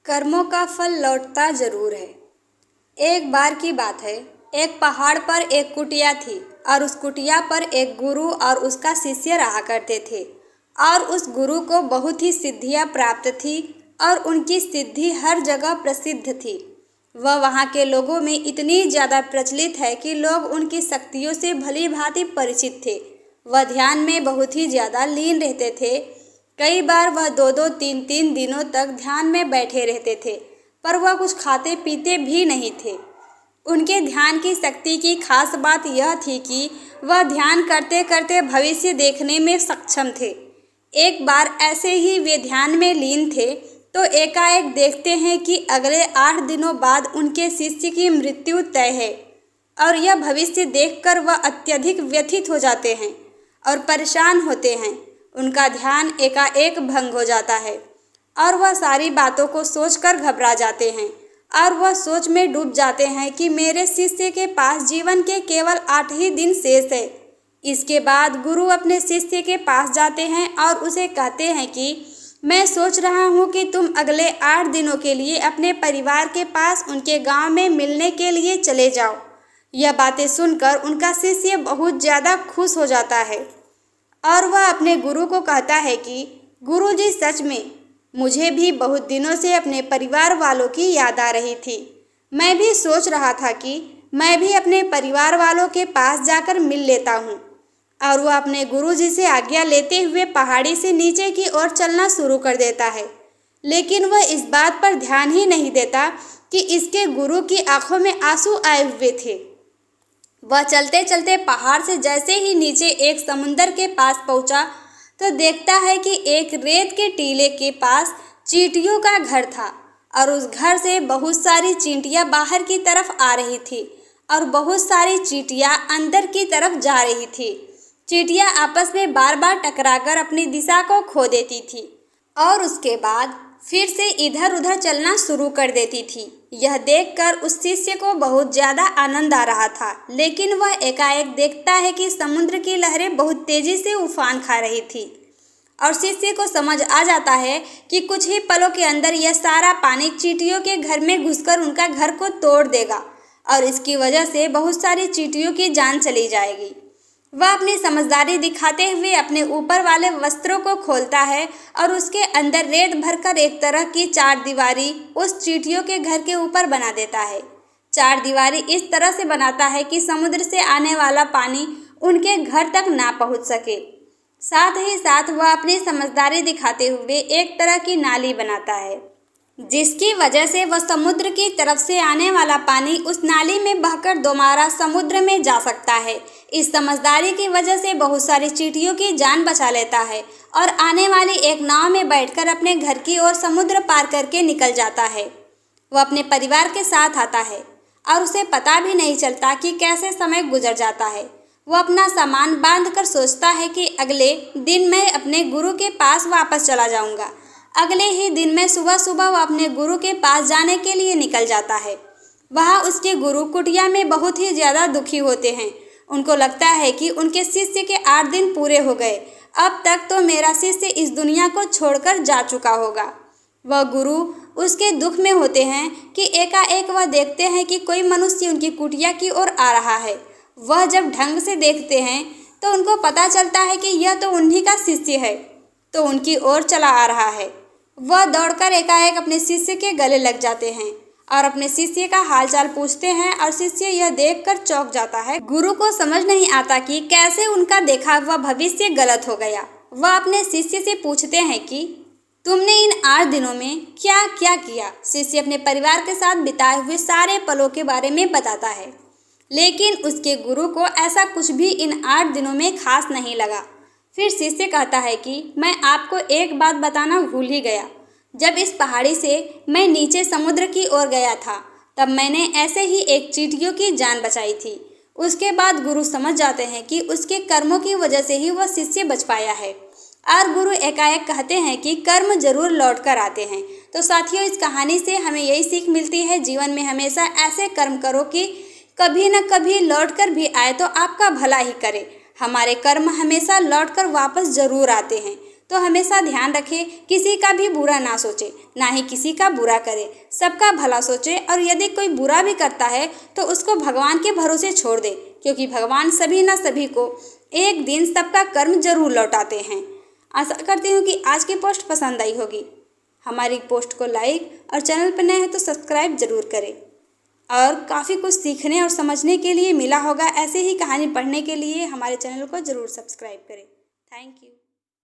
कर्मों का फल लौटता जरूर है। एक बार की बात है, एक पहाड़ पर एक कुटिया थी और उस कुटिया पर एक गुरु और उसका शिष्य रहा करते थे। और उस गुरु को बहुत ही सिद्धियां प्राप्त थी और उनकी सिद्धि हर जगह प्रसिद्ध थी। वह वहाँ के लोगों में इतनी ज़्यादा प्रचलित है कि लोग उनकी शक्तियों से भली भांति परिचित थे। वह ध्यान में बहुत ही ज़्यादा लीन रहते थे। कई बार वह 2-2, 3-3 दिनों तक ध्यान में बैठे रहते थे, पर वह कुछ खाते पीते भी नहीं थे। उनके ध्यान की शक्ति की खास बात यह थी कि वह ध्यान करते करते भविष्य देखने में सक्षम थे। एक बार ऐसे ही वे ध्यान में लीन थे तो एकाएक देखते हैं कि अगले 8 दिनों बाद उनके शिष्य की मृत्यु तय है। और यह भविष्य देखकर वह अत्यधिक व्यथित हो जाते हैं और परेशान होते हैं। उनका ध्यान एकाएक भंग हो जाता है और वह सारी बातों को सोचकर घबरा जाते हैं और वह सोच में डूब जाते हैं कि मेरे शिष्य के पास जीवन के केवल 8 ही दिन शेष है। इसके बाद गुरु अपने शिष्य के पास जाते हैं और उसे कहते हैं कि मैं सोच रहा हूँ कि तुम अगले 8 दिनों के लिए अपने परिवार के पास उनके गांव में मिलने के लिए चले जाओ। यह बातें सुनकर उनका शिष्य बहुत ज़्यादा खुश हो जाता है और वह अपने गुरु को कहता है कि गुरुजी, सच में मुझे भी बहुत दिनों से अपने परिवार वालों की याद आ रही थी। मैं भी सोच रहा था कि मैं भी अपने परिवार वालों के पास जाकर मिल लेता हूँ। और वह अपने गुरुजी से आज्ञा लेते हुए पहाड़ी से नीचे की ओर चलना शुरू कर देता है। लेकिन वह इस बात पर ध्यान ही नहीं देता कि इसके गुरु की आंखों में आंसू आए हुए थे। वह चलते चलते पहाड़ से जैसे ही नीचे एक समुंदर के पास पहुंचा तो देखता है कि एक रेत के टीले के पास चींटियों का घर था और उस घर से बहुत सारी चींटियां बाहर की तरफ आ रही थी और बहुत सारी चींटियां अंदर की तरफ जा रही थी। चींटियां आपस में बार बार टकराकर अपनी दिशा को खो देती थी और उसके बाद फिर से इधर उधर चलना शुरू कर देती थी। यह देखकर उस शिष्य को बहुत ज़्यादा आनंद आ रहा था, लेकिन वह एकाएक देखता है कि समुद्र की लहरें बहुत तेजी से उफान खा रही थी और शिष्य को समझ आ जाता है कि कुछ ही पलों के अंदर यह सारा पानी चींटियों के घर में घुसकर उनका घर को तोड़ देगा और इसकी वजह से बहुत सारी चींटियों की जान चली जाएगी। वह अपनी समझदारी दिखाते हुए अपने ऊपर वाले वस्त्रों को खोलता है और उसके अंदर रेत भरकर एक तरह की 4 दीवारी उस चींटियों के घर के ऊपर बना देता है। 4 दीवारी इस तरह से बनाता है कि समुद्र से आने वाला पानी उनके घर तक ना पहुंच सके। साथ ही साथ वह अपनी समझदारी दिखाते हुए एक तरह की नाली बनाता है, जिसकी वजह से वह समुद्र की तरफ से आने वाला पानी उस नाली में बहकर दोबारा समुद्र में जा सकता है। इस समझदारी की वजह से बहुत सारी चींटियों की जान बचा लेता है और आने वाली एक नाव में बैठकर अपने घर की ओर समुद्र पार करके निकल जाता है। वह अपने परिवार के साथ आता है और उसे पता भी नहीं चलता कि कैसे समय गुजर जाता है। वह अपना सामान बांधकर सोचता है कि अगले दिन मैं अपने गुरु के पास वापस चला जाऊंगा। अगले ही दिन में सुबह सुबह वह अपने गुरु के पास जाने के लिए निकल जाता है। वहाँ उसके गुरु कुटिया में बहुत ही ज़्यादा दुखी होते हैं। उनको लगता है कि उनके शिष्य के 8 दिन पूरे हो गए, अब तक तो मेरा शिष्य इस दुनिया को छोड़कर जा चुका होगा। वह गुरु उसके दुख में होते हैं कि एकाएक वह देखते हैं कि कोई मनुष्य उनकी कुटिया की ओर आ रहा है। वह जब ढंग से देखते हैं तो उनको पता चलता है कि यह तो उन्हीं का शिष्य है, तो उनकी ओर चला आ रहा है। वह दौड़कर एकाएक अपने शिष्य के गले लग जाते हैं और अपने शिष्य का हालचाल पूछते हैं और शिष्य यह देखकर चौंक जाता है। गुरु को समझ नहीं आता कि कैसे उनका देखा हुआ भविष्य गलत हो गया। वह अपने शिष्य से पूछते हैं कि तुमने इन 8 दिनों में क्या क्या किया। शिष्य अपने परिवार के साथ बिताए हुए सारे पलों के बारे में बताता है, लेकिन उसके गुरु को ऐसा कुछ भी इन 8 दिनों में खास नहीं लगा। फिर शिष्य कहता है कि मैं आपको एक बात बताना भूल ही गया। जब इस पहाड़ी से मैं नीचे समुद्र की ओर गया था तब मैंने ऐसे ही एक चींटियों की जान बचाई थी। उसके बाद गुरु समझ जाते हैं कि उसके कर्मों की वजह से ही वह शिष्य बच पाया है और गुरु एकाएक कहते हैं कि कर्म जरूर लौट कर आते हैं। तो साथियों, इस कहानी से हमें यही सीख मिलती है, जीवन में हमेशा ऐसे कर्म करो कि कभी न कभी लौट कर भी आए तो आपका भला ही करे। हमारे कर्म हमेशा लौट कर वापस जरूर आते हैं। तो हमेशा ध्यान रखें, किसी का भी बुरा ना सोचे, ना ही किसी का बुरा करे, सबका भला सोचे। और यदि कोई बुरा भी करता है तो उसको भगवान के भरोसे छोड़ दे, क्योंकि भगवान सभी न सभी को एक दिन सबका कर्म जरूर लौटाते हैं। आशा करती हूँ कि आज की पोस्ट पसंद आई होगी। हमारी पोस्ट को लाइक और चैनल पर नए हैं तो सब्सक्राइब जरूर करें। और काफ़ी कुछ सीखने और समझने के लिए मिला होगा। ऐसे ही कहानी पढ़ने के लिए हमारे चैनल को ज़रूर सब्सक्राइब करें। Thank you.